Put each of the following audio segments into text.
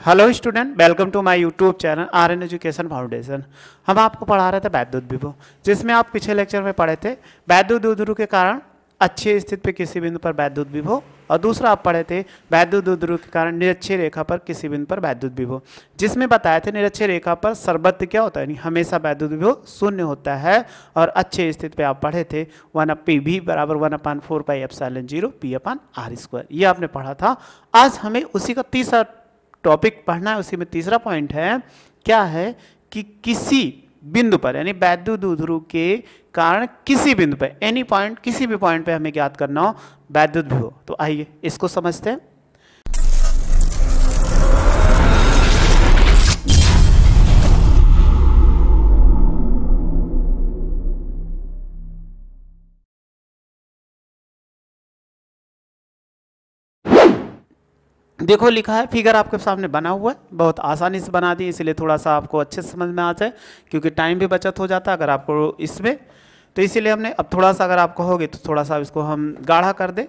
Hello student, welcome to my YouTube channel Aryan education foundation. हम आपको पढ़ा रहे थे वैद्युत विभव, जिसमें आप पिछले लेक्चर में पढ़े थे वैद्युत द्विध्रुव के कारण अच्छी स्थिति पे किसी बिंदु पर वैद्युत विभव, और दूसरा आप पढ़े थे वैद्युत द्विध्रुव के कारण निरक्षीय रेखा पर किसी बिंदु पर वैद्युत विभव, जिसमें बताए थे निरक्षीय रेखा पर सर्वत्र क्या होता है, यानी हमेशा वैद्युत विभव शून्य होता है। और अच्छे स्थिति पे आप पढ़े थे 1/P बराबर 1/4πε0 P/r², ये आपने पढ़ा था। आज हमें उसी का तीसरा टॉपिक पढ़ना है, उसी में तीसरा पॉइंट है क्या है कि किसी बिंदु पर यानी वैद्युत द्विध्रुव के कारण किसी बिंदु पर एनी पॉइंट, किसी भी पॉइंट पे हमें ज्ञात करना हो वैद्युत विभव। तो आइए इसको समझते हैं। देखो लिखा है, फिगर आपके सामने बना हुआ है, बहुत आसानी से बना दी, इसलिए थोड़ा सा आपको अच्छे से समझ में आ जाए, क्योंकि टाइम भी बचत हो जाता है अगर आपको इसमें। तो इसीलिए हमने अब थोड़ा सा, अगर आप कहोगे तो थोड़ा सा इसको हम गाढ़ा कर दें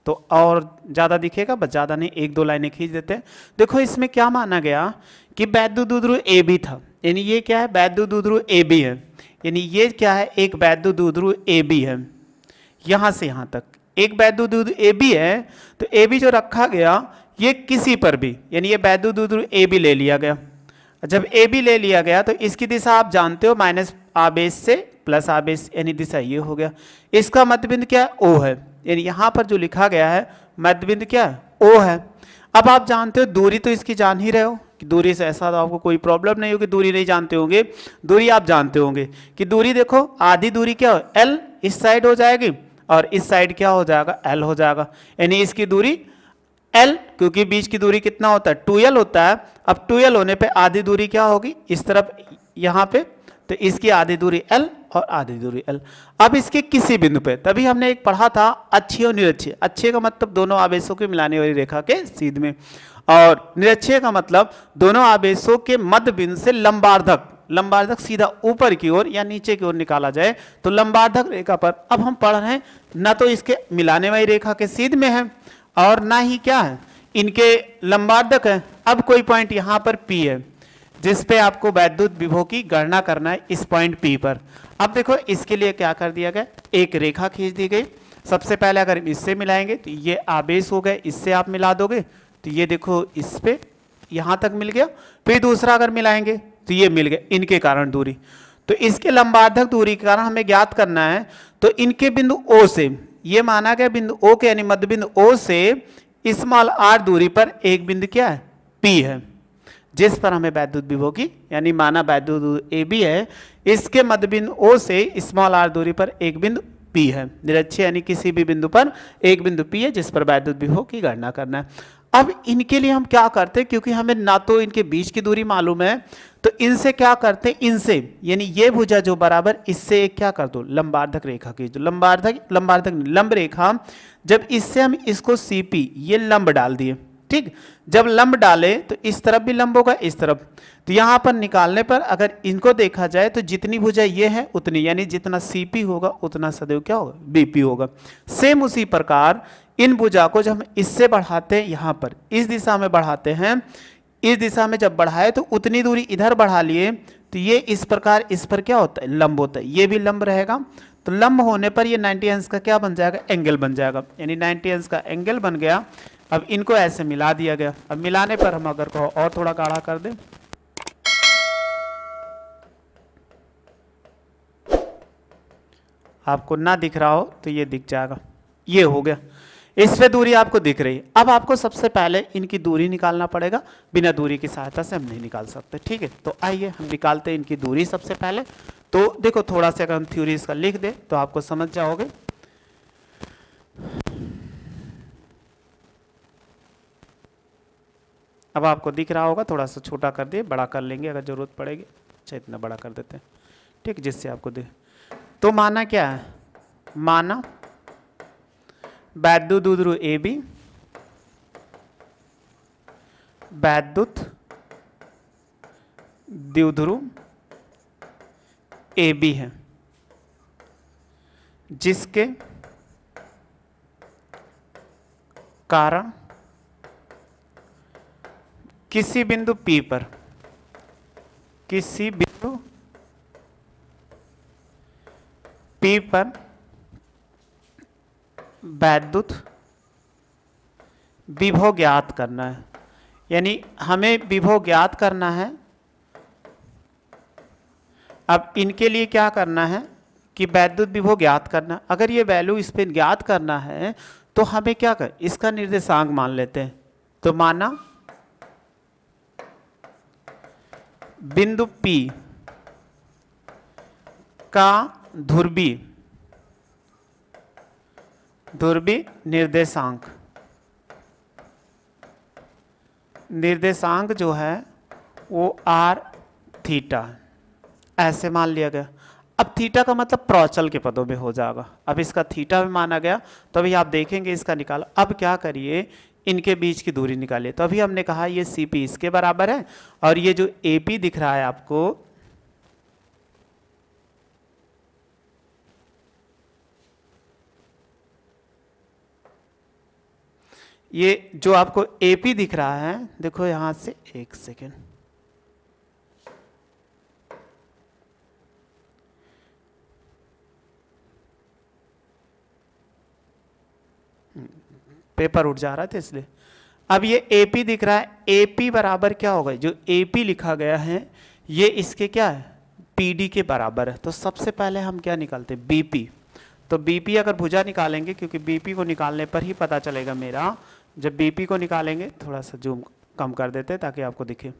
तो और ज़्यादा दिखेगा, बस ज़्यादा नहीं, 1-2 लाइनें खींच देते हैं। देखो इसमें क्या माना गया कि वैद्युत द्विध्रुव ए बी था, यानी ये क्या है, वैद्युत द्विध्रुव ए बी है, यानी ये क्या है, एक वैद्युत द्विध्रुव ए बी है, यहाँ से यहाँ तक एक वैद्युत द्विध्रुव ए बी है। तो ए बी जो रखा गया ये किसी पर भी, यानी ये वैद्युत द्विध्रुव ए बी ले लिया गया। जब ए बी ले लिया गया तो इसकी दिशा आप जानते हो, माइनस आवेश से प्लस आवेश, यानी दिशा ये हो गया। इसका मध्यबिंदु क्या है, ओ है, यानी यहाँ पर जो लिखा गया है मध्यबिंदु क्या है, ओ है। अब आप जानते हो दूरी तो इसकी जान ही रहे हो कि दूरी से ऐसा तो आपको कोई प्रॉब्लम नहीं होगी, दूरी नहीं जानते होंगे, दूरी आप जानते होंगे कि दूरी देखो आधी दूरी क्या हो, एल इस साइड हो जाएगी और इस साइड क्या हो जाएगा, एल हो जाएगा, यानी इसकी दूरी एल, क्योंकि बीच की दूरी कितना होता है, 2l होता है। अब 2l होने पे आधी दूरी क्या होगी, इस तरफ यहाँ पे, तो इसकी आधी दूरी एल और आधी दूरी एल। अब इसके किसी बिंदु पे, तभी हमने एक पढ़ा था अच्छी और निरक्षीय। अच्छे का मतलब दोनों आवेशों के मिलाने वाली रेखा के सीध में, और निरक्षीय का मतलब दोनों आवेशों के मध्य बिंदु से लंबार्धक, लंबार्धक सीधा ऊपर की ओर या नीचे की ओर निकाला जाए तो लंबार्धक रेखा पर। अब हम पढ़ रहे हैं ना तो इसके मिलाने वाली रेखा के सीध में है और ना ही क्या है, इनके लंबार्धक है। अब कोई पॉइंट यहाँ पर P है जिस पे आपको वैद्युत विभव की गणना करना है, इस पॉइंट P पर। अब देखो इसके लिए क्या कर दिया गया, एक रेखा खींच दी गई। सबसे पहले अगर इससे मिलाएंगे तो ये आवेश हो गए, इससे आप मिला दोगे तो ये देखो इस पे यहाँ तक मिल गया। फिर दूसरा अगर मिलाएंगे तो ये मिल गया, इनके कारण दूरी। तो इसके लंबार्धक दूरी के कारण हमें ज्ञात करना है। तो इनके बिंदु O से, ये माना गया बिंदु O के यानी मध्य बिंदु O से स्मॉल r दूरी पर एक बिंदु क्या है, P है, जिस पर हमें वैद्युत विभव की, यानी माना वैद्युत ए बी है, इसके मध्य बिंदु O से स्मॉल r दूरी पर एक बिंदु P है, निरक्षीय यानी किसी भी बिंदु पर एक बिंदु P है जिस पर वैद्युत विभव की गणना करना है। अब इनके लिए हम क्या करते हैं, क्योंकि हमें ना तो इनके बीच की दूरी मालूम है, तो इनसे क्या करते हैं, इनसे यानी ये भुजा जो बराबर इससे एक क्या कर दो, लंबार्धक रेखा की, जो लंबार्धक लंब रेखा, जब इससे हम इसको CP ये लंब डाल दिए, ठीक, जब लंब डाले तो इस तरफ भी लंब होगा, इस तरफ। तो यहाँ पर निकालने पर अगर इनको देखा जाए तो जितनी भुजा ये है उतनी, यानी जितना CP होगा उतना सदैव क्या होगा, BP होगा। सेम उसी प्रकार इन भुजा को जब हम इससे बढ़ाते हैं, यहाँ पर इस दिशा में बढ़ाते हैं, इस दिशा में जब बढ़ाए तो उतनी दूरी इधर बढ़ा लिए, तो ये इस प्रकार इस पर क्या होता है, लंब होता है, ये भी लंब रहेगा। तो लंब होने पर ये 90 अंश का क्या बन जाएगा, एंगल बन जाएगा, यानी 90 अंश का एंगल बन गया। अब इनको ऐसे मिला दिया गया। अब मिलाने पर हम अगर कहो और थोड़ा गाढ़ा कर दें, आपको ना दिख रहा हो तो ये दिख जाएगा, ये हो गया, इस पे दूरी आपको दिख रही है। अब आपको सबसे पहले इनकी दूरी निकालना पड़ेगा, बिना दूरी की सहायता से हम नहीं निकाल सकते, ठीक है। तो आइए हम निकालते हैं इनकी दूरी सबसे पहले। तो देखो थोड़ा सा अगर हम थ्योरी इसका लिख दे तो आपको समझ जाओगे। अब आपको दिख रहा होगा, थोड़ा सा छोटा कर दिए, बड़ा कर लेंगे अगर जरूरत पड़ेगी। अच्छा इतना बड़ा कर देते हैं, ठीक, जिससे आपको दिख। तो माना क्या है, माना वैद्युत द्विध्रुव ए बी, वैद्युत द्विध्रुव ए बी है, जिसके कारण किसी बिंदु P पर, किसी बिंदु P पर वैद्युत विभव ज्ञात करना है। यानी हमें विभव ज्ञात करना है। अब इनके लिए क्या करना है कि वैद्युत विभव ज्ञात करना। अगर ये वैल्यू इस पे ज्ञात करना है तो हमें क्या कर, इसका निर्देशांक मान लेते हैं। तो माना बिंदु P का ध्रुवीय निर्देशांक जो है वो r थीटा, ऐसे मान लिया गया। अब थीटा का मतलब प्रौचल के पदों में हो जाएगा। अब इसका थीटा भी माना गया, तो अभी आप देखेंगे इसका निकालो। अब क्या करिए, इनके बीच की दूरी निकालिए। तो अभी हमने कहा ये CP इसके बराबर है, और ये जो AP दिख रहा है आपको, ये जो आपको AP दिख रहा है, देखो यहां से, एक सेकेंड, पेपर उठ जा रहा था इसलिए। अब ये AP दिख रहा है, AP बराबर क्या होगा, जो AP लिखा गया है ये इसके क्या है, PD के बराबर है। तो सबसे पहले हम क्या निकालते हैं, BP। तो BP अगर भुजा निकालेंगे, क्योंकि BP को निकालने पर ही पता चलेगा मेरा, जब BP को निकालेंगे, थोड़ा सा जूम कम कर देते हैं ताकि आपको दिखे।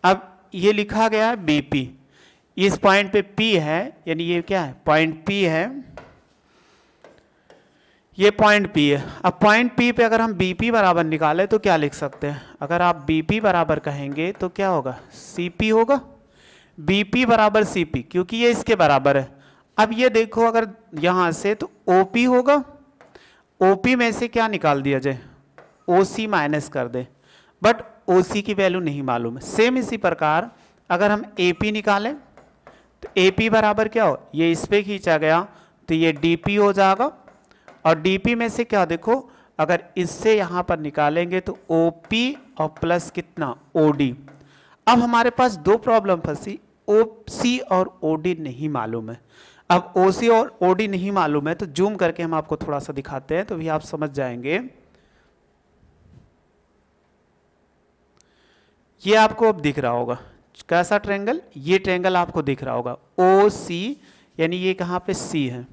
अब ये लिखा गया है BP, इस पॉइंट पे P है, यानी ये क्या है, पॉइंट P है, ये पॉइंट P है। अब पॉइंट P पे अगर हम BP बराबर निकालें तो क्या लिख सकते हैं, अगर आप BP बराबर कहेंगे तो क्या होगा, CP होगा। BP बराबर CP, क्योंकि ये इसके बराबर है। अब ये देखो, अगर यहां से तो OP होगा, OP में से क्या निकाल दिया जाए, OC माइनस कर दे, बट OC की वैल्यू नहीं मालूम है। सेम इसी प्रकार अगर हम AP निकालें तो AP बराबर क्या हो, ये इस पे खींचा गया तो ये DP हो जाएगा, और DP में से क्या देखो, अगर इससे यहां पर निकालेंगे तो OP और प्लस कितना, OD। अब हमारे पास दो प्रॉब्लम फंसी, OC और OD नहीं मालूम है। अब OC और OD नहीं मालूम है, तो जूम करके हम आपको थोड़ा सा दिखाते हैं तो भी आप समझ जाएंगे। ये आपको अब दिख रहा होगा कैसा ट्रायंगल, ये ट्रायंगल आपको दिख रहा होगा OC, यानी ये कहां पे C है,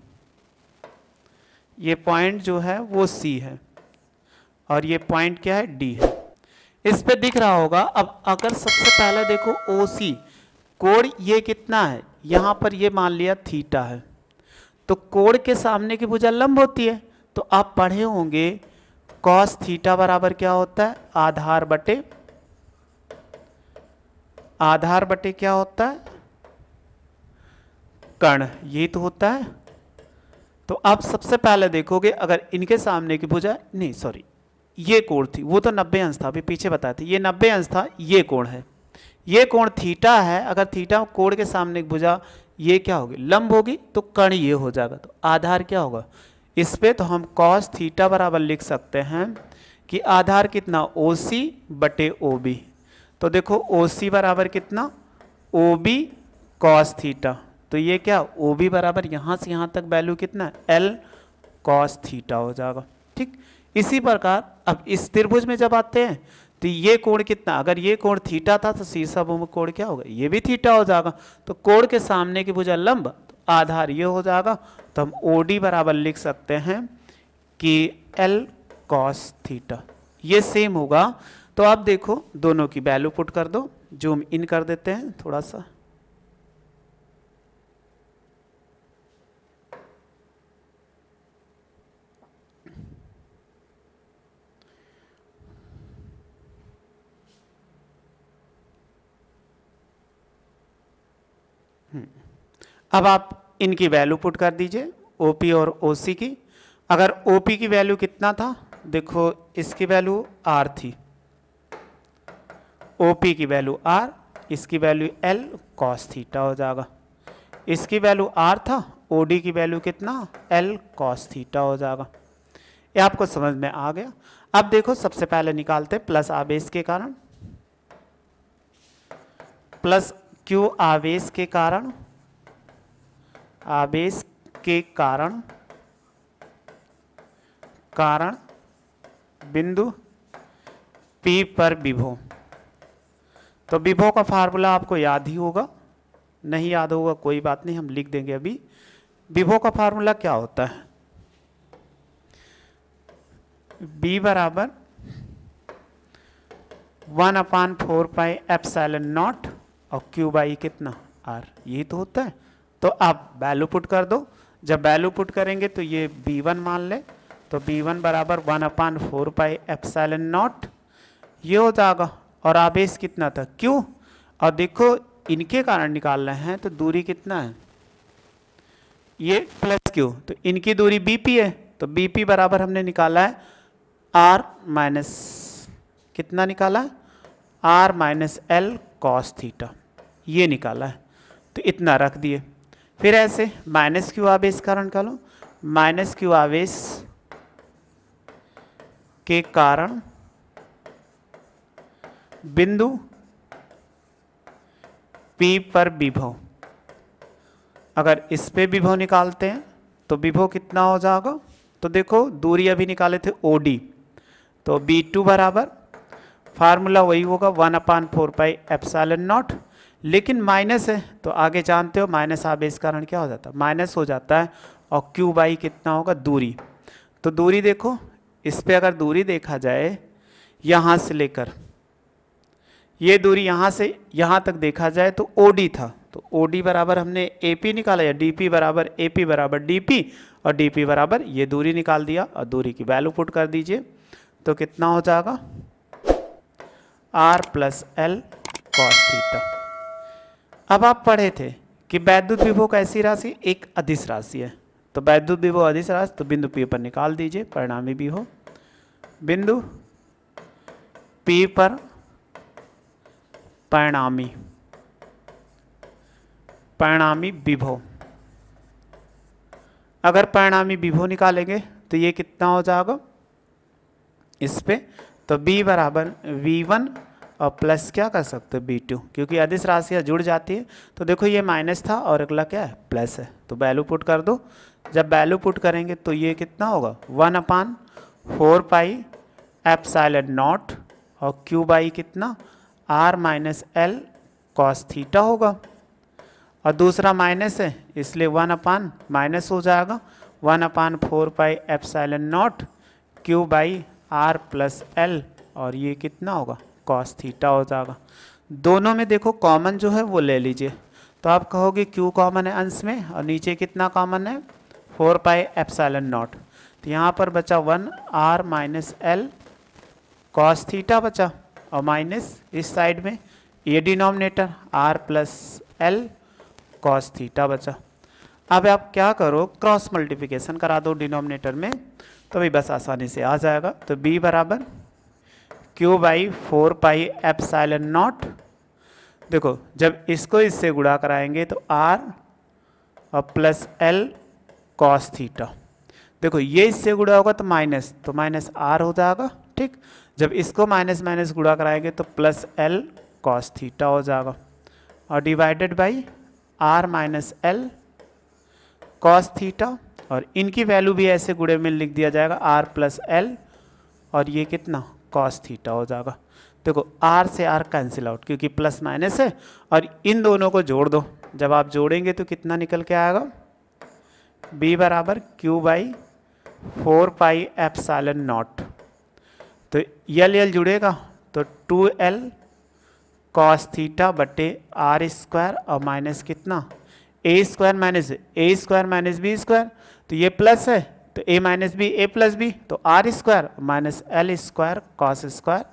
ये पॉइंट जो है वो C है, और ये पॉइंट क्या है, D है। इस पे दिख रहा होगा। अब अगर सबसे पहले देखो OC कोण ये कितना है, यहां पर ये मान लिया थीटा है, तो कोण के सामने की भुजा लंब होती है। तो आप पढ़े होंगे कॉस थीटा बराबर क्या होता है, आधार बटे क्या होता है, कर्ण, यही तो होता है। तो आप सबसे पहले देखोगे, अगर इनके सामने की भुजा, नहीं सॉरी, ये कोण थी, वो तो 90 अंश था, अभी पीछे बताए थे, ये 90 अंश था, ये कोण है, ये कोण थीटा है। अगर थीटा कोण के सामने की भुजा ये क्या होगी, लंब होगी, तो कर्ण ये हो जाएगा। तो आधार क्या होगा इस पे, तो हम कॉस थीटा बराबर लिख सकते हैं कि आधार कितना, OC बटे OB। तो देखो OC बराबर कितना, OB कॉस थीटा, तो ये क्या, OB बराबर यहां से यहां तक वैल्यू कितना, L कॉस थीटा हो जाएगा। ठीक, इसी प्रकार अब इस त्रिभुज में जब आते हैं तो ये कोण कितना, अगर ये कोण थीटा था तो शीर्षाभूमि कोण क्या होगा, ये भी थीटा हो जाएगा। तो कोण के सामने की भुजा लंब, तो आधार ये हो जाएगा। तो हम OD बराबर लिख सकते हैं कि L कॉस थीटा, ये सेम होगा। तो आप देखो दोनों की वैल्यू पुट कर दो, जूम इन कर देते हैं थोड़ा सा, अब आप इनकी वैल्यू पुट कर दीजिए, OP और OC की। अगर OP की वैल्यू कितना था, देखो इसकी वैल्यू R थी, OP की वैल्यू R, इसकी वैल्यू L cos थीटा हो जाएगा। इसकी वैल्यू R था, OD की वैल्यू कितना, L cos थीटा हो जाएगा। ये आपको समझ में आ गया। अब देखो सबसे पहले निकालते हैं प्लस आवेश के कारण, प्लस क्यू आवेश के कारण, आवेश के कारण, कारण बिंदु P पर विभव। तो विभव का फार्मूला आपको याद ही होगा, नहीं याद होगा कोई बात नहीं, हम लिख देंगे अभी। विभव का फार्मूला क्या होता है? B बराबर 1/4πε0 और Q बाई कितना R, यही तो होता है। तो आप वैल्यू पुट कर दो, जब वैल्यू पुट करेंगे तो ये B1 मान ले, तो B1 बराबर 1/4πε0 ये हो जाएगा। और आवेश कितना था Q, और देखो इनके कारण निकाल रहे हैं तो दूरी कितना है, ये प्लस Q, तो इनकी दूरी BP है, तो BP बराबर हमने निकाला है R माइनस, कितना निकाला है R minus L cos theta, ये निकाला है। तो इतना रख दिए। फिर ऐसे माइनस Q आवेश कारण निकालो, माइनस Q आवेश के कारण बिंदु P पर विभव। अगर इस पे विभव निकालते हैं तो विभव कितना हो जाएगा, तो देखो दूरी अभी निकाले थे OD, तो B2 बराबर फार्मूला वही होगा 1/4πε0, लेकिन माइनस है तो आगे जानते हो माइनस आवेश कारण क्या हो जाता है, माइनस हो जाता है। और Q बाई कितना होगा दूरी, तो दूरी देखो इस पे अगर दूरी देखा जाए यहाँ से लेकर ये दूरी यहाँ से यहाँ तक देखा जाए तो OD था, तो OD बराबर हमने AP निकाला, या DP बराबर AP बराबर DP, और DP बराबर ये दूरी निकाल दिया और दूरी की वैल्यू पुट कर दीजिए, तो कितना हो जाएगा R plus L cos theta. अब आप पढ़े थे कि वैद्युत विभव कैसी राशि, एक अदिश राशि है, तो वैद्युत विभव अदिश राशि, तो बिंदु P पर निकाल दीजिए परिणामी विभव, बिंदु P पर परिणामी विभव। अगर परिणामी विभव निकालेंगे तो ये कितना हो जाएगा इस पे, तो B बराबर V1 और प्लस क्या कर सकते हैं B2, क्योंकि अदिश राशियाँ जुड़ जाती है। तो देखो ये माइनस था और अगला क्या है प्लस है, तो वैल्यू पुट कर दो। जब वैल्यू पुट करेंगे तो ये कितना होगा 1/4πε0 और Q बाई कितना R minus L cos theta होगा, और दूसरा माइनस है इसलिए 1 माइनस हो जाएगा 1/4πε0 Q by R plus L, और ये कितना होगा cos थीटा हो जाएगा। दोनों में देखो कॉमन जो है वो ले लीजिए, तो आप कहोगे Q कॉमन है अंश में और नीचे कितना कॉमन है 4πε0, तो यहाँ पर बचा 1 R minus L cos theta बचा, और माइनस इस साइड में ये denominator R plus L cos theta बचा। अब आप क्या करो क्रॉस मल्टीप्लिकेशन करा दो डिनोमिनेटर में, तो भी बस आसानी से आ जाएगा। तो B बराबर Q बाई 4πε0, देखो जब इसको इससे गुणा कराएंगे तो R और प्लस L cos थीटा, देखो ये इससे गुणा होगा तो माइनस R हो जाएगा, ठीक। जब इसको माइनस माइनस गुणा कराएंगे तो प्लस L cos थीटा हो जाएगा, और divided by R minus L cos theta, और इनकी वैल्यू भी ऐसे गुणे में लिख दिया जाएगा R प्लस L, और ये कितना cos थीटा हो जाएगा। देखो R से R कैंसिल आउट क्योंकि प्लस माइनस है, और इन दोनों को जोड़ दो, जब आप जोड़ेंगे तो कितना निकल के आएगा B बराबर Q बाई 4πε0, तो L जुड़ेगा तो 2L cos थीटा बटे R स्क्वायर, और माइनस कितना A square minus B square, तो ये प्लस है तो A minus B A plus B, तो R square minus L square cos square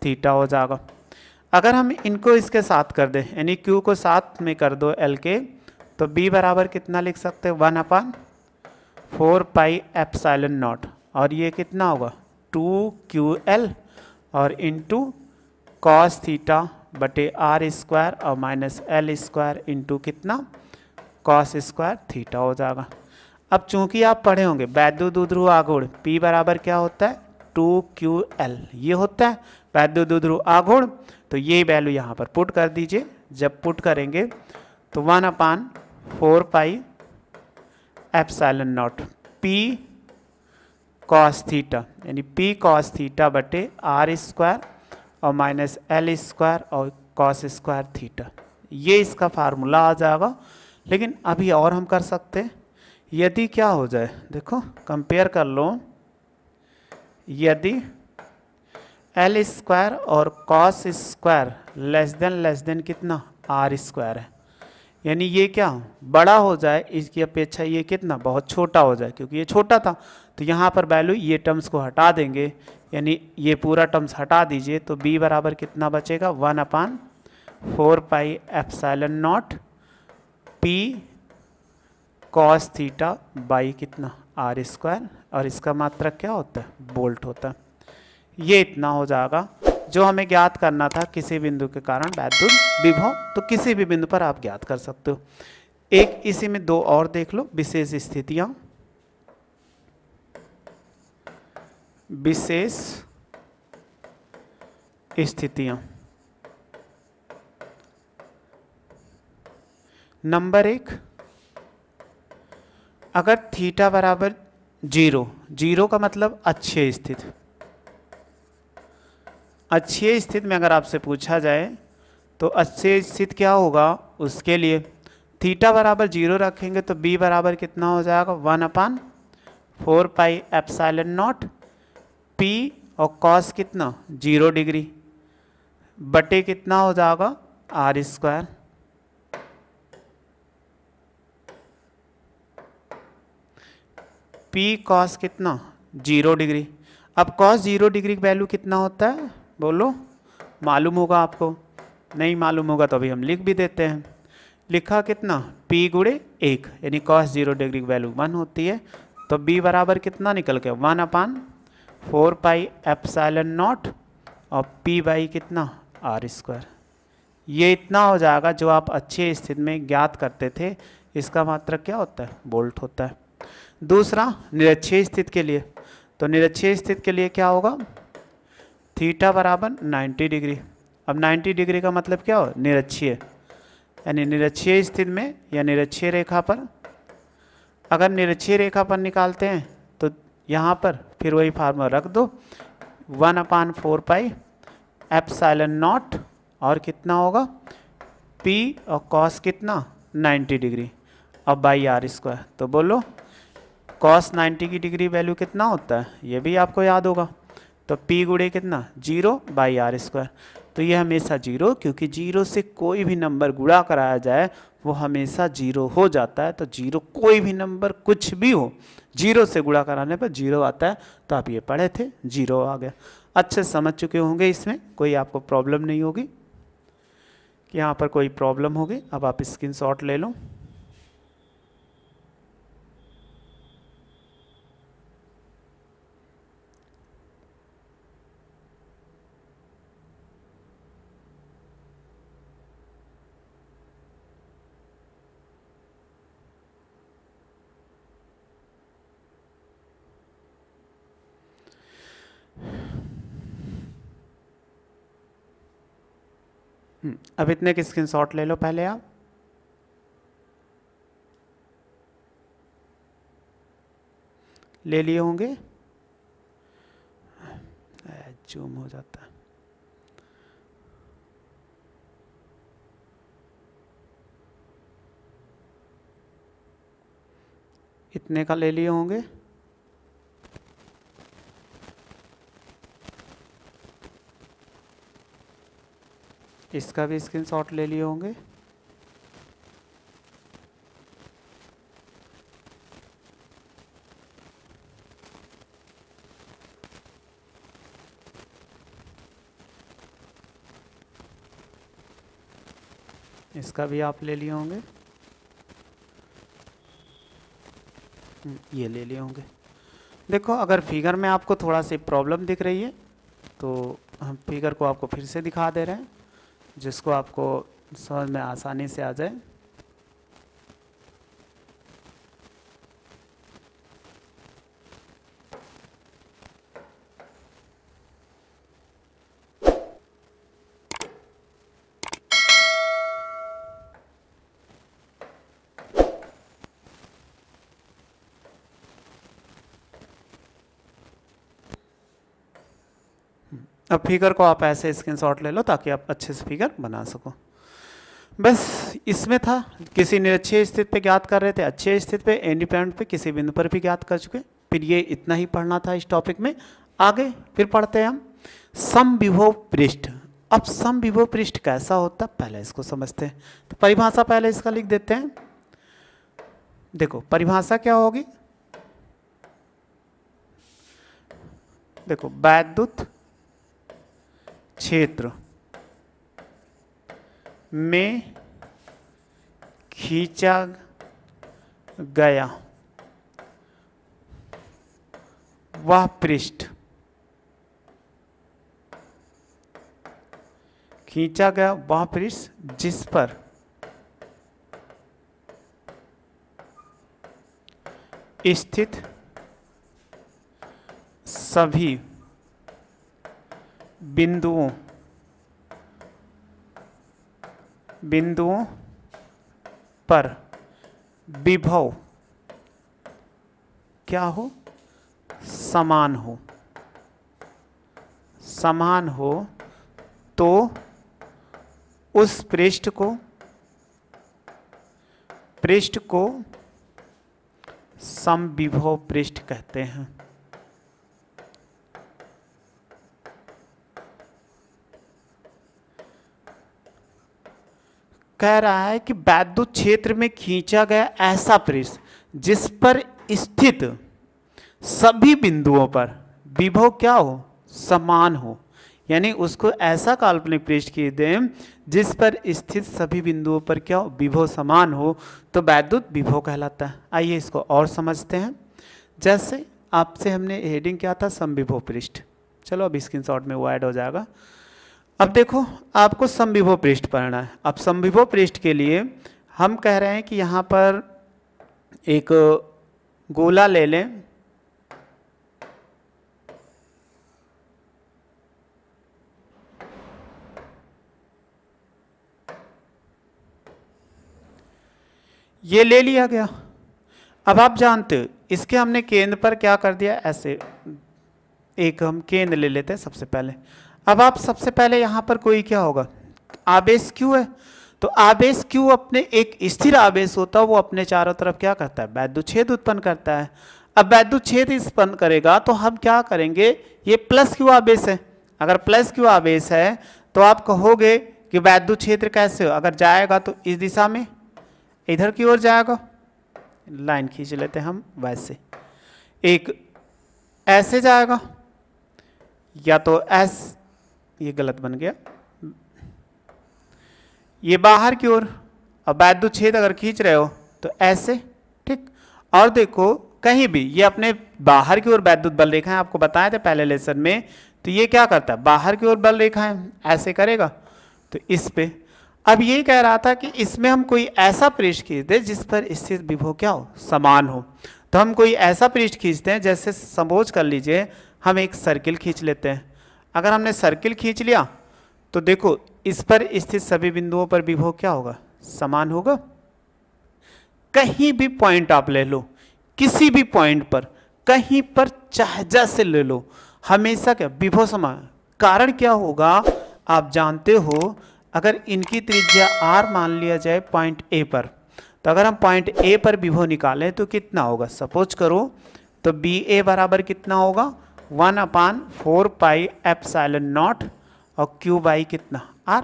theta हो जाएगा। अगर हम इनको इसके साथ कर दें यानी Q को साथ में कर दो L के, तो B बराबर कितना लिख सकते हैं 1/4πε0, और ये कितना होगा 2QL और इंटू कॉस थीटा बटे R स्क्वायर और माइनस L स्क्वायर इंटू कितना कॉस स्क्वायर थीटा हो जाएगा। अब चूंकि आप पढ़े होंगे वैद्युत द्विध्रुव आघूर्ण P बराबर क्या होता है 2QL, ये होता है वैद्युत द्विध्रुव आघूर्ण। तो ये वैल्यू यहाँ पर पुट कर दीजिए। जब पुट करेंगे तो 1/4 pi epsilon not P cos theta, यानी P कॉस थीटा बटे R स्क्वायर और माइनस L स्क्वायर और कॉस स्क्वायर थीटा, ये इसका फार्मूला आ जाएगा। लेकिन अभी और हम कर सकते हैं, यदि क्या हो जाए, देखो कंपेयर कर लो, यदि L स्क्वायर और कॉस स्क्वायर लेस देन कितना R स्क्वायर है, यानी ये क्या बड़ा हो जाए इसकी अपेक्षा ये कितना बहुत छोटा हो जाए, क्योंकि ये छोटा था। तो यहाँ पर वैल्यू ये टर्म्स को हटा देंगे, यानी ये पूरा टर्म्स हटा दीजिए, तो B बराबर कितना बचेगा 1/4 pi epsilon not P cos theta by कितना R स्क्वायर, और इसका मात्रक क्या होता है वोल्ट होता है। ये इतना हो जाएगा जो हमें ज्ञात करना था किसी बिंदु के कारण वैद्युत विभव। तो किसी भी बिंदु पर आप ज्ञात कर सकते हो। एक इसी में दो और देख लो विशेष स्थितियां। विशेष स्थितियां नंबर 1, अगर थीटा बराबर 0, 0 का मतलब अच्छे स्थिति, अच्छी स्थिति में अगर आपसे पूछा जाए तो अच्छे स्थिति क्या होगा, उसके लिए थीटा बराबर 0 रखेंगे तो B बराबर कितना हो जाएगा 1/4 पाई एप्सिलॉन नॉट P और कॉस कितना 0 डिग्री बटे कितना हो जाएगा R स्क्वायर। P कॉस कितना 0 डिग्री। अब कॉस 0 डिग्री की वैल्यू कितना होता है बोलो, मालूम होगा आपको, नहीं मालूम होगा तो अभी हम लिख भी देते हैं। लिखा कितना P गुणे 1, यानी कॉस 0 डिग्री की वैल्यू 1 होती है। तो B बराबर कितना निकल के 1/4 पाई एप्सिलॉन नॉट और P बाई कितना R स्क्वायर। ये इतना हो जाएगा जो आप अच्छे स्थिति में ज्ञात करते थे, इसका मात्रक क्या होता है वोल्ट होता है। दूसरा निरक्षीय स्थिति के लिए, तो निरक्षीय स्थिति के लिए क्या होगा, थीटा बराबर 90 डिग्री। अब 90 डिग्री का मतलब क्या हो निरक्षीय, यानी निरक्षीय स्थिति में या निरक्षीय रेखा पर, अगर निरक्षीय रेखा पर निकालते हैं तो यहाँ पर फिर वही फार्मूला रख दो 1/4 पाई एप्सिलॉन नॉट और कितना होगा P और कॉस कितना 90 डिग्री और बाई R स्क्वायर। तो बोलो कॉस 90 की डिग्री वैल्यू कितना होता है, ये भी आपको याद होगा। तो P गुणे कितना 0 बाई R स्क्वायर। तो ये हमेशा 0, क्योंकि 0 से कोई भी नंबर गुणा कराया जाए वो हमेशा 0 हो जाता है। तो 0 कोई भी नंबर कुछ भी हो 0 से गुणा कराने पर 0 आता है। तो आप ये पढ़े थे 0 आ गया। अच्छे समझ चुके होंगे, इसमें कोई आपको प्रॉब्लम नहीं होगी कि यहाँ पर कोई प्रॉब्लम होगी। अब आप स्क्रीनशॉट ले लो। अब इतने के स्क्रीनशॉट ले लो पहले आप। ले लिए होंगे, जूम हो जाता है। इतने का ले लिए होंगे। इसका भी स्क्रीनशॉट ले लिए होंगे। इसका भी आप ले लिए होंगे। ये ले लिए होंगे। देखो अगर फिगर में आपको थोड़ा सी प्रॉब्लम दिख रही है तो हम फिगर को आपको फिर से दिखा दे रहे हैं, जिसको आपको समझ में आसानी से आ जाए। अब फिगर को आप ऐसे स्क्रीनशॉट ले लो ताकि आप अच्छे से फिगर बना सको। बस इसमें था, किसी निरक्षीय स्थिति पे ज्ञात कर रहे थे, अच्छे स्थिति पे, इंडिपेंडेंट पे किसी बिंदु पर भी ज्ञात कर चुके। फिर ये इतना ही पढ़ना था इस टॉपिक में। आगे फिर पढ़ते हैं हम समविभव पृष्ठ। अब समविभव पृष्ठ कैसा होता पहले इसको समझते हैं। तो परिभाषा पहले इसका लिख देते हैं। देखो परिभाषा क्या होगी, देखो वैद्युत क्षेत्र में खींचा गया वह पृष्ठ, खींचा गया वह पृष्ठ जिस पर स्थित सभी बिंदुओं पर विभव क्या हो, समान हो, तो उस पृष्ठ को समविभव पृष्ठ कहते हैं। कह रहा है कि वैद्युत क्षेत्र में खींचा गया ऐसा पृष्ठ जिस पर स्थित सभी बिंदुओं पर विभव क्या हो, समान हो। यानी उसको ऐसा काल्पनिक पृष्ठ खींच दें जिस पर स्थित सभी बिंदुओं पर क्या हो, विभव समान हो, तो वैद्युत विभव कहलाता है। आइए इसको और समझते हैं। जैसे आपसे हमने हेडिंग क्या था, समविभव पृष्ठ। चलो अब स्क्रीनशॉट में वो ऐड हो जाएगा। अब देखो आपको समविभव पृष्ठ पढ़ना है। अब समविभव पृष्ठ के लिए हम कह रहे हैं कि यहाँ पर एक गोला ले लें, ये ले लिया गया। अब आप जानते हो इसके हमने केंद्र पर क्या कर दिया, ऐसे एक हम केंद्र ले लेते हैं सबसे पहले। अब आप सबसे पहले यहाँ पर कोई क्या होगा, आवेश Q है, तो आवेश Q अपने एक स्थिर आवेश होता है, वो अपने चारों तरफ क्या करता है, वैद्युत क्षेत्र उत्पन्न करता है। अब वैद्युत क्षेत्र उत्पन्न करेगा तो हम क्या करेंगे, ये प्लस Q आवेश है। अगर प्लस Q आवेश है तो आप कहोगे कि वैद्युत क्षेत्र कैसे हो, अगर जाएगा तो इस दिशा में, इधर की ओर जाएगा, लाइन खींच लेते हैं हम वैसे, एक ऐसे जाएगा या तो ऐसे, ये गलत बन गया, ये बाहर की ओर। अब वैद्युत क्षेत्र अगर खींच रहे हो तो ऐसे, ठीक। और देखो कहीं भी ये अपने बाहर की ओर वैद्युत बल रेखाएं आपको बताए थे पहले लेसन में, तो ये क्या करता है, बाहर की ओर बल रेखाएं ऐसे करेगा, तो इस पे। अब ये कह रहा था कि इसमें हम कोई ऐसा पृष्ठ खींच दे जिस पर स्थित विभव क्या हो, समान हो। तो हम कोई ऐसा पृष्ठ खींचते हैं, जैसे सपोज कर लीजिए हम एक सर्किल खींच लेते हैं। अगर हमने सर्किल खींच लिया तो देखो इस पर स्थित सभी बिंदुओं पर विभव क्या होगा, समान होगा। कहीं भी पॉइंट आप ले लो, किसी भी पॉइंट पर, कहीं पर चाहे जैसे ले लो, हमेशा क्या विभव समान। कारण क्या होगा आप जानते हो, अगर इनकी त्रिज्या r मान लिया जाए पॉइंट A पर, तो अगर हम पॉइंट A पर विभव निकालें तो कितना होगा, सपोज करो तो BA बराबर कितना होगा, 1/4 पाई एप्सिलॉन नॉट और Q बाई कितना R,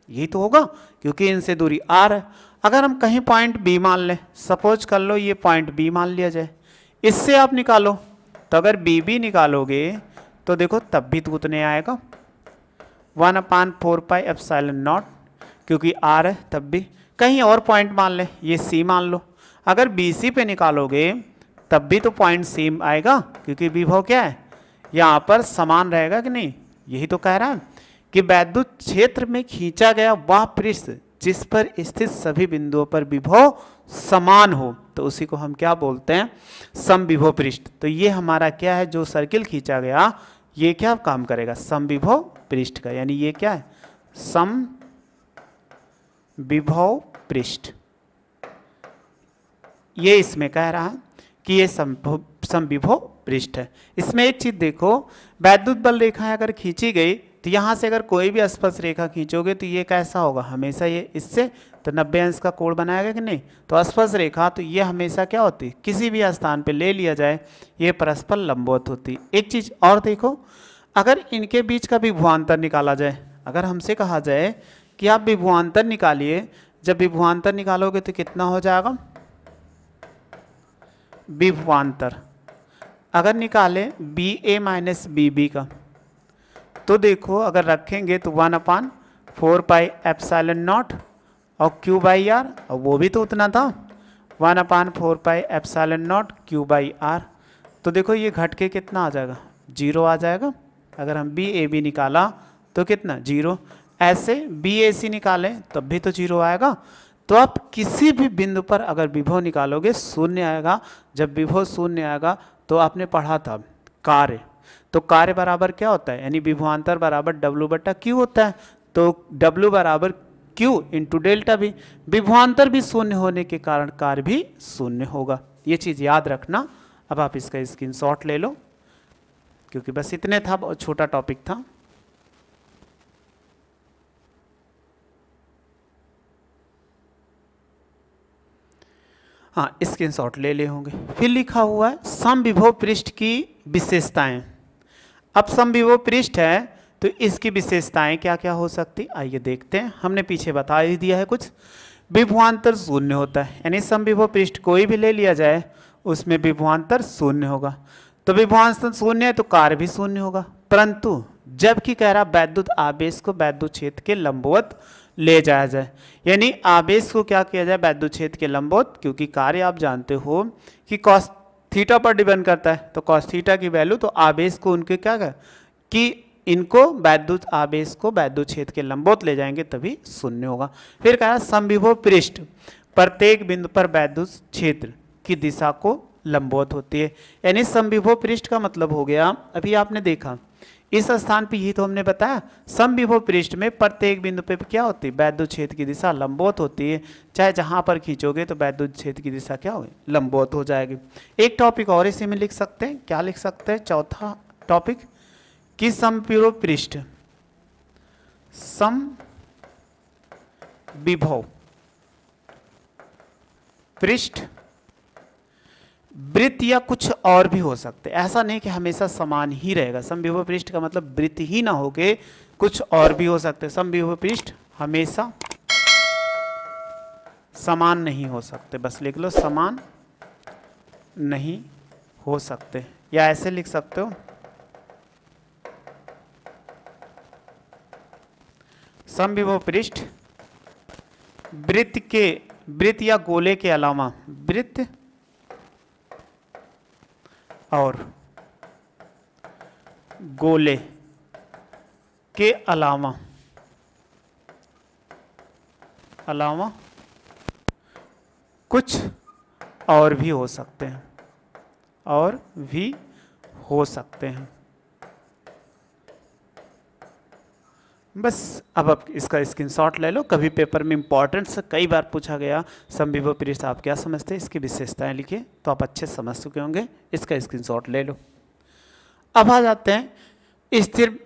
यही तो होगा क्योंकि इनसे दूरी R है। अगर हम कहीं पॉइंट B मान लें, सपोज कर लो ये पॉइंट B मान लिया जाए, इससे आप निकालो, तो अगर BB निकालोगे तो देखो तब भी तो उतने आएगा, 1/4 पाई एप्सिलॉन नॉट, क्योंकि R है तब भी। कहीं और पॉइंट मान लें, ये C मान लो, अगर BC पे निकालोगे तब भी तो पॉइंट C आएगा, क्योंकि विभव क्या है यहाँ पर समान रहेगा कि नहीं। यही तो कह रहा है कि वैद्युत क्षेत्र में खींचा गया वह पृष्ठ जिस पर स्थित सभी बिंदुओं पर विभव समान हो, तो उसी को हम क्या बोलते हैं, समविभव पृष्ठ। तो ये हमारा क्या है, जो सर्किल खींचा गया ये क्या काम करेगा, समविभव पृष्ठ का, यानी ये क्या है, समविभव पृष्ठ। ये इसमें कह रहा है कि ये समविभव पृष्ठ है। इसमें एक चीज देखो, वैद्युत बल रेखा अगर खींची गई तो यहाँ से अगर कोई भी स्पर्श रेखा खींचोगे तो ये कैसा होगा, हमेशा ये इससे तो 90 अंश का कोण बनाएगा कि नहीं। तो स्पर्श रेखा तो ये हमेशा क्या होती है, किसी भी स्थान पे ले लिया जाए ये परस्पर लंबवत होती। एक चीज और देखो, अगर इनके बीच का विभवांतर निकाला जाए, अगर हमसे कहा जाए कि आप विभवांतर निकालिए, जब विभवांतर निकालोगे तो कितना हो जाएगा, विभवांतर अगर निकालें B A minus B B का, तो देखो अगर रखेंगे तो 1/4 पाई एप्सिलॉन नॉट और क्यू बाई आर, और वो भी तो उतना था 1/4 pi epsilon naught Q by R. तो देखो ये घट के कितना आ जाएगा, 0 आ जाएगा। अगर हम बी ए बी निकाला तो कितना 0, ऐसे बी ए सी निकालें तब भी तो 0 आएगा। तो आप किसी भी बिंदु पर अगर विभव निकालोगे शून्य आएगा। जब विभव शून्य आएगा तो आपने पढ़ा था कार्य, तो कार्य बराबर क्या होता है, यानी विभवांतर बराबर W/Q होता है। तो W बराबर Q इंटू डेल्टा भी, विभवांतर भी शून्य होने के कारण कार्य भी शून्य होगा। ये चीज़ याद रखना। अब आप इसका स्क्रीनशॉट ले लो, क्योंकि बस इतने था, बहुत छोटा टॉपिक था। हाँ, स्क्रीनशॉट ले ले होंगे। फिर लिखा हुआ है समविभव पृष्ठ की विशेषताएं। अब समविभव पृष्ठ है तो इसकी विशेषताएं क्या क्या हो सकती, आइए देखते हैं। हमने पीछे बता ही दिया है कुछ। विभवांतर शून्य होता है, यानी समविभव पृष्ठ कोई भी ले लिया जाए उसमें विभवांतर शून्य होगा। तो विभवांतर शून्य है तो कार्य भी शून्य होगा। परंतु जबकि कह रहा वैद्युत आवेश को वैद्युत क्षेत्र के लंबवत ले जाया जाए, यानी आवेश को क्या किया जाए, वैद्युत क्षेत्र के लंबवत। क्योंकि कार्य आप जानते हो कि कॉस थीटा पर डिपेंड करता है, तो कॉस थीटा की वैल्यू, तो आवेश को उनके क्या है कि इनको वैद्युत आवेश को वैद्युत क्षेत्र के लंबवत ले जाएंगे तभी शून्य होगा। फिर कहा समविभव पृष्ठ प्रत्येक बिंदु पर वैद्युत क्षेत्र की दिशा को लंबवत होती है। यानी समविभव पृष्ठ का मतलब हो गया, अभी आपने देखा इस स्थान पे, यही तो हमने बताया समविभव पृष्ठ में प्रत्येक बिंदु पे क्या होती है, वैद्युत क्षेत्र की दिशा लंबवत होती है। चाहे जहां पर खींचोगे तो वैद्युत क्षेत्र की दिशा क्या होगी, लंबवत हो जाएगी। एक टॉपिक और इसी में लिख सकते हैं, क्या लिख सकते हैं, चौथा टॉपिक कि समविभव पृष्ठ, समविभव पृष्ठ वृत्त या कुछ और भी हो सकते, ऐसा नहीं कि हमेशा समान ही रहेगा। समविभव पृष्ठ का मतलब वृत्त ही ना होके कुछ और भी हो सकते। समविभव पृष्ठ हमेशा समान नहीं हो सकते, बस लिख लो समान नहीं हो सकते, या ऐसे लिख सकते हो समविभव पृष्ठ वृत्त या गोले के अलावा, वृत्त और गोले के अलावा कुछ और भी हो सकते हैं, और भी हो सकते हैं। बस अब इसका स्क्रीनशॉट ले लो। कभी पेपर में इंपॉर्टेंट से कई बार पूछा गया समविभव पृष्ठ आप क्या समझते हैं, इसकी विशेषताएं लिखिए तो आप अच्छे समझ चुके होंगे। इसका स्क्रीनशॉट ले लो। अब आ जाते हैं स्थिर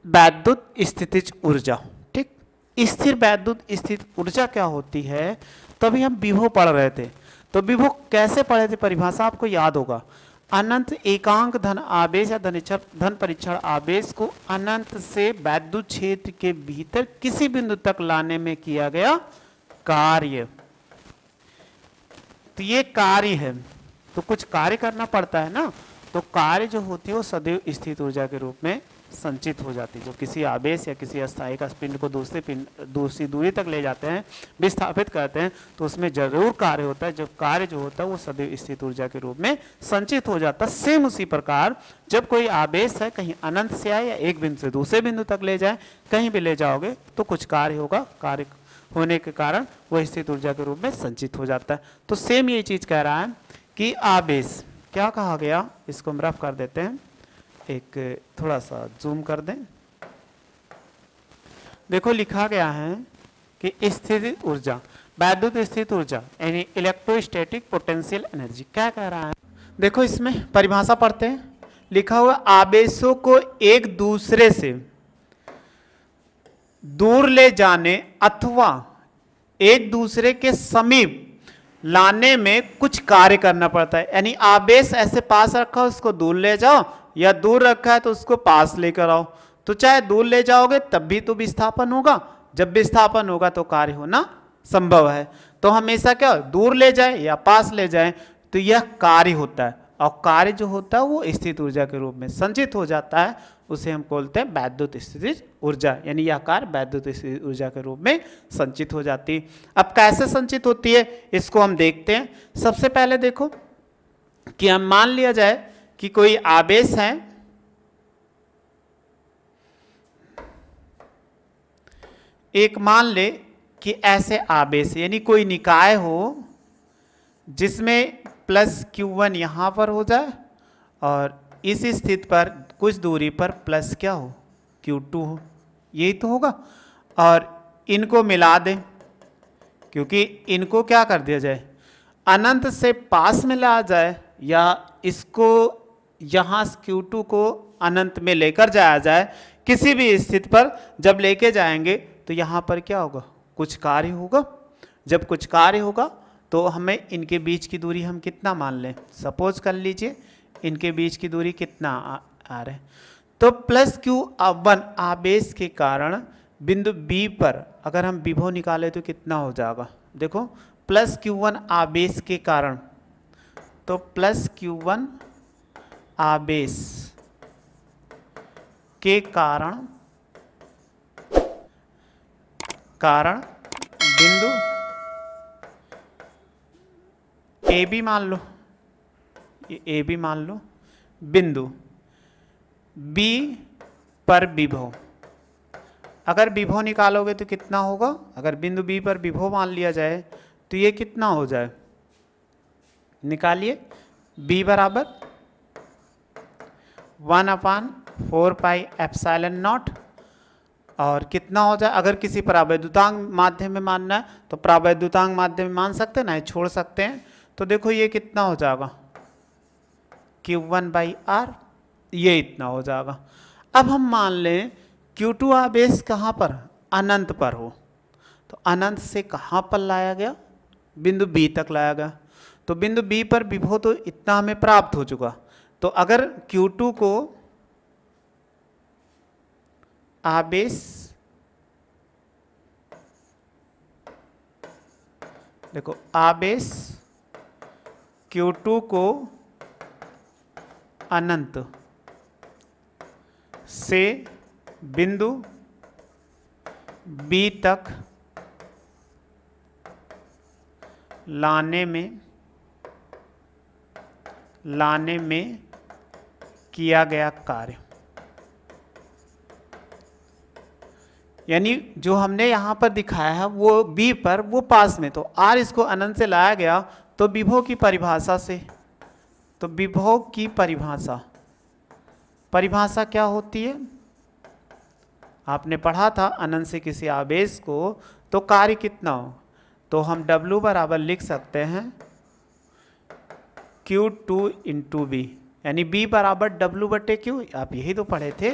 वैद्युत स्थितिज ऊर्जा। ठीक, स्थिर वैद्युत स्थित ऊर्जा क्या होती है, तो अभी हम विभव पढ़ रहे थे। तो विभव कैसे पढ़े थे, परिभाषा आपको याद होगा, अनंत एकांक धन आवेश या धन परीक्षण आवेश को अनंत से वैद्युत क्षेत्र के भीतर किसी बिंदु तक लाने में किया गया कार्य। तो ये कार्य है, तो कुछ कार्य करना पड़ता है ना, तो कार्य जो होती है वो सदैव स्थित ऊर्जा के रूप में संचित हो जाती है। जो किसी आवेश या किसी अस्थायी का पिंड को दूसरी दूरी तक ले जाते हैं, विस्थापित करते हैं, तो उसमें जरूर कार्य होता है। जब कार्य जो होता है वो सदैव स्थित ऊर्जा के रूप में संचित हो जाता है। सेम उसी प्रकार जब कोई आवेश है कहीं अनंत से आए या एक बिंदु से दूसरे बिंदु तक ले जाए, कहीं भी ले जाओगे तो कुछ कार्य होगा, कार्य होने के कारण वह स्थित ऊर्जा के रूप में संचित हो जाता है। तो सेम ये चीज कह रहा है कि आवेश क्या कहा गया, इसको हम रफ कर देते हैं, एक थोड़ा सा जूम कर दें। देखो लिखा गया है कि स्थित ऊर्जा, वैद्युत स्थित ऊर्जा यानी इलेक्ट्रोस्टैटिक पोटेंशियल एनर्जी, क्या कह रहा है, देखो इसमें परिभाषा पढ़ते हैं, लिखा हुआ आवेशों को एक दूसरे से दूर ले जाने अथवा एक दूसरे के समीप लाने में कुछ कार्य करना पड़ता है। यानी आवेश ऐसे पास रखा हो उसको दूर ले जाओ, या दूर रखा है तो उसको पास लेकर आओ। तो चाहे दूर ले जाओगे तब भी तो विस्थापन होगा, जब विस्थापन होगा तो कार्य होना संभव है। तो हमेशा क्या दूर ले जाए या पास ले जाए तो यह कार्य होता है, और कार्य जो होता है वो स्थित ऊर्जा के रूप में संचित हो जाता है, उसे हम बोलते हैं वैद्युत स्थितिज ऊर्जा। यानी यह कार्य वैद्युत स्थितिज ऊर्जा के रूप में संचित हो जाती है। अब कैसे संचित होती है इसको हम देखते हैं। सबसे पहले देखो कि हम मान लिया जाए कि कोई आवेश है, एक मान ले कि ऐसे आवेश यानी कोई निकाय हो जिसमें प्लस Q1 यहाँ पर हो जाए और इस स्थिति पर कुछ दूरी पर प्लस क्या हो Q2 हो, यही तो होगा। और इनको मिला दें, क्योंकि इनको क्या कर दिया जाए अनंत से पास में ला जाए, या इसको यहाँ Q2 को अनंत में लेकर जाया जाए। किसी भी स्थिति पर जब लेके जाएंगे तो यहाँ पर क्या होगा, कुछ कार्य होगा। जब कुछ कार्य होगा तो हमें इनके बीच की दूरी हम कितना मान लें, सपोज कर लीजिए इनके बीच की दूरी कितना आ रहा है, तो प्लस Q1 आवेश के कारण बिंदु B पर अगर हम विभव निकालें तो कितना हो जाएगा। देखो प्लस Q1 आवेश के कारण, तो प्लस Q1 आवेश के कारण बिंदु ए बी मान लो, ए बी मान लो, बिंदु बी पर विभव। अगर विभव निकालोगे तो कितना होगा, अगर बिंदु बी पर विभव मान लिया जाए तो ये कितना हो जाए, निकालिए। बी बराबर 1/4πε0, और कितना हो जाए, अगर किसी प्रावैद्युतांक माध्यम में मानना है तो प्रावैद्युतांक माध्यम में मान सकते हैं ना, छोड़ सकते हैं। तो देखो ये कितना हो जाएगा Q1/R, ये इतना हो जाएगा। अब हम मान लें Q2 आवेश कहाँ पर, अनंत पर हो, तो अनंत से कहाँ पर लाया गया, बिंदु B तक लाया गया। तो बिंदु B पर विभव तो इतना हमें प्राप्त हो चुका। तो अगर Q2 को आवेश, देखो आवेश Q2 को अनंत से बिंदु B तक लाने में किया गया कार्य, यानी जो हमने यहाँ पर दिखाया है वो B पर, वो पास में, तो R इसको अनंत से लाया गया। तो विभव की परिभाषा से, तो विभव की परिभाषा क्या होती है, आपने पढ़ा था अनंत से किसी आवेश को तो कार्य कितना हो, तो हम W बराबर लिख सकते हैं Q2 × B, यानी B बराबर W/Q। आप यही तो पढ़े थे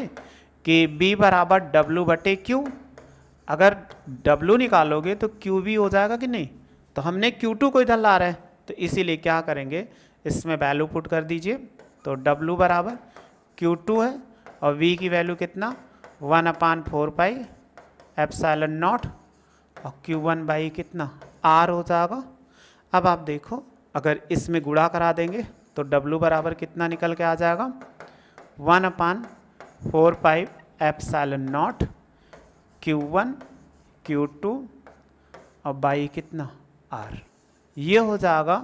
कि B बराबर W/Q। अगर W निकालोगे तो QB हो जाएगा कि नहीं, तो हमने Q2 को इधर ला रहे हैं, तो इसीलिए क्या करेंगे, इसमें वैल्यू पुट कर दीजिए। तो W बराबर Q2 है और V की वैल्यू कितना 1/4πε0, और Q1 कितना R हो जाएगा। अब आप देखो अगर इसमें गुणा करा देंगे तो W बराबर कितना निकल के आ जाएगा 1/4πε0 Q1 Q2 और बाई कितना R। ये हो जाएगा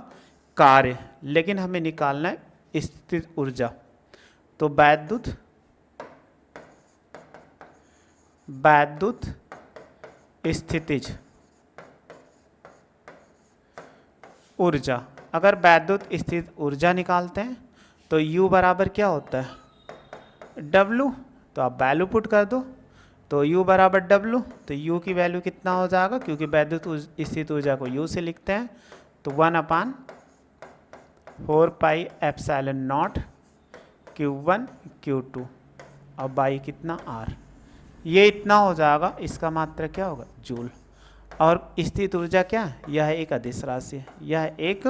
कार्य, लेकिन हमें निकालना है स्थितिज ऊर्जा। तो वैद्युत स्थितिज ऊर्जा, अगर वैद्युत स्थित ऊर्जा निकालते हैं तो U बराबर क्या होता है W, तो आप वैल्यू पुट कर दो। तो U बराबर W, तो U की वैल्यू कितना हो जाएगा, क्योंकि वैद्युत स्थित ऊर्जा को U से लिखते हैं, तो 4 पाई एप्सिलॉन नॉट Q1 Q2 और बाई कितना R, ये इतना हो जाएगा। इसका मात्रा क्या होगा? जूल। और स्थित ऊर्जा क्या है? यह एक अदिश राशि है। यह एक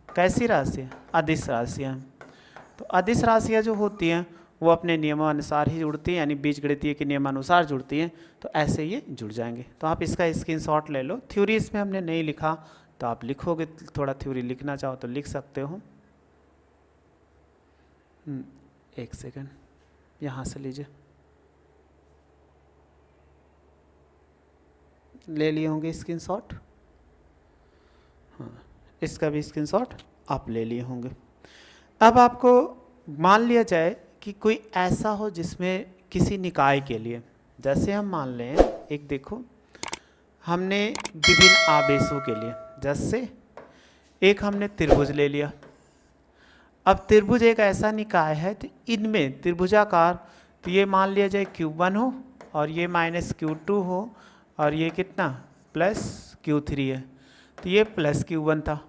कैसी राशि है? अदिश राशि है। तो अदिश राशियाँ जो होती हैं वो अपने नियमानुसार ही जुड़ती हैं, यानी बीजगणितीय के नियमानुसार जुड़ती हैं। तो ऐसे ये जुड़ जाएंगे। तो आप इसका स्क्रीनशॉट ले लो। थ्योरी इसमें हमने नहीं लिखा तो आप लिखोगे, थोड़ा थ्योरी लिखना चाहो तो लिख सकते हो। एक सेकेंड, यहाँ से लीजिए, ले लिए होंगे स्क्रीनशॉट। हाँ, इसका भी स्क्रीनशॉट आप ले लिए होंगे। अब आपको मान लिया जाए कि कोई ऐसा हो जिसमें किसी निकाय के लिए, जैसे हम मान लें एक, देखो हमने विभिन्न आवेशों के लिए, जैसे एक हमने त्रिभुज ले लिया। अब त्रिभुज एक ऐसा निकाय है तो इनमें त्रिभुजाकार, तो ये मान लिया जाए Q1 हो और ये माइनस Q2 हो और ये कितना प्लस Q3 है। तो ये प्लस Q1 था,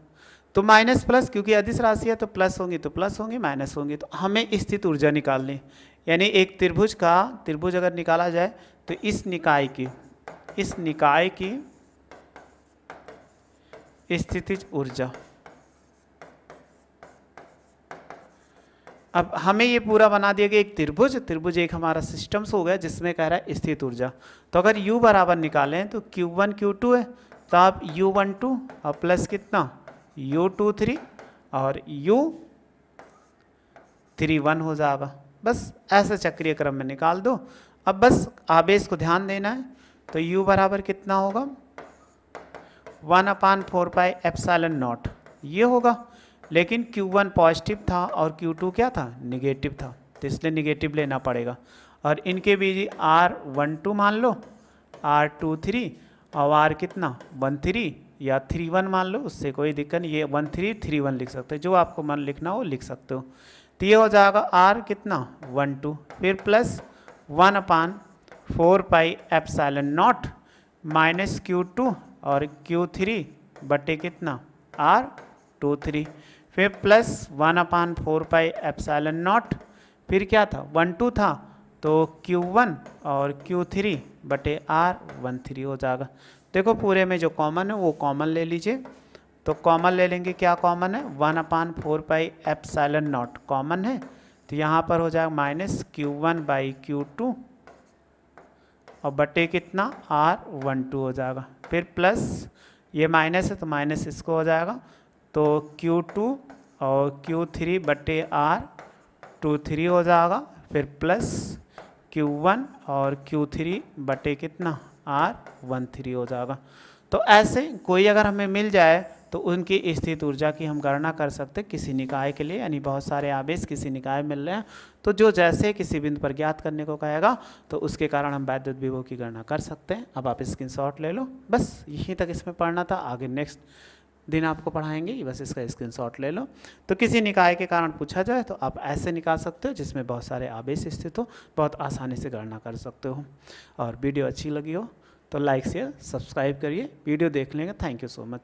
तो माइनस प्लस, क्योंकि अदिश राशि है तो प्लस होंगी तो प्लस होंगी, माइनस होंगी। तो हमें स्थित ऊर्जा निकालनी, यानी एक त्रिभुज अगर निकाला जाए तो इस निकाय की स्थितिज ऊर्जा। अब हमें ये पूरा बना दिया गया एक त्रिभुज एक हमारा सिस्टम्स हो गया जिसमें कह रहा है स्थित ऊर्जा। तो अगर U बराबर निकालें तो Q1 Q2 है, तो आप U12 और प्लस कितना U23 और U31 हो जाएगा। बस ऐसे चक्रीय क्रम में निकाल दो। अब बस आवेश को ध्यान देना है। तो U बराबर कितना होगा? 1/4 पाई एप्सिलॉन नॉट, ये होगा। लेकिन Q1 पॉजिटिव था और Q2 क्या था? निगेटिव था, तो इसलिए निगेटिव लेना पड़ेगा। और इनके बीच R12 मान लो, R23 और R कितना 13 या 31 मान लो, उससे कोई दिक्कत नहीं। ये 13 31 लिख सकते हो, जो आपको मन लिखना हो लिख सकते हो। तो ये हो जाएगा R कितना 12, फिर plus 1/4 pi epsilon not minus Q2 और Q3 बटे कितना R23, फिर प्लस 1/4 पाई एप्सिलॉन नॉट, फिर क्या था 12 था तो Q1 और Q3 बटे R13 हो जाएगा। देखो पूरे में जो कॉमन है वो कॉमन ले लीजिए। तो कॉमन ले लेंगे, क्या कॉमन है? 1/4 पाई एप्सिलॉन नॉट कॉमन है, तो यहाँ पर हो जाएगा माइनस Q1 बाई Q2 और बटे कितना R12 हो जाएगा। फिर प्लस ये माइनस है तो माइनस इसको हो जाएगा, तो Q2 और Q3 बटे R23 हो जाएगा। फिर प्लस Q1 और Q3 बटे कितना R13 हो जाएगा। तो ऐसे कोई अगर हमें मिल जाए तो उनकी स्थित ऊर्जा की हम गणना कर सकते हैं किसी निकाय के लिए, यानी बहुत सारे आवेश किसी निकाय मिल रहे हैं तो जो जैसे किसी बिंदु पर ज्ञात करने को कहेगा तो उसके कारण हम वैद्युत विभव की गणना कर सकते हैं। अब आप स्क्रीनशॉट ले लो। बस यहीं तक इसमें पढ़ना था, आगे नेक्स्ट दिन आपको पढ़ाएंगे, बस इसका स्क्रीनशॉट ले लो। तो किसी निकाय के कारण पूछा जाए तो आप ऐसे निकाल सकते हो जिसमें बहुत सारे आवेश स्थित हो, बहुत आसानी से गणना कर सकते हो। और वीडियो अच्छी लगी हो तो लाइक शेयर सब्सक्राइब करिए। वीडियो देखने का थैंक यू सो मच।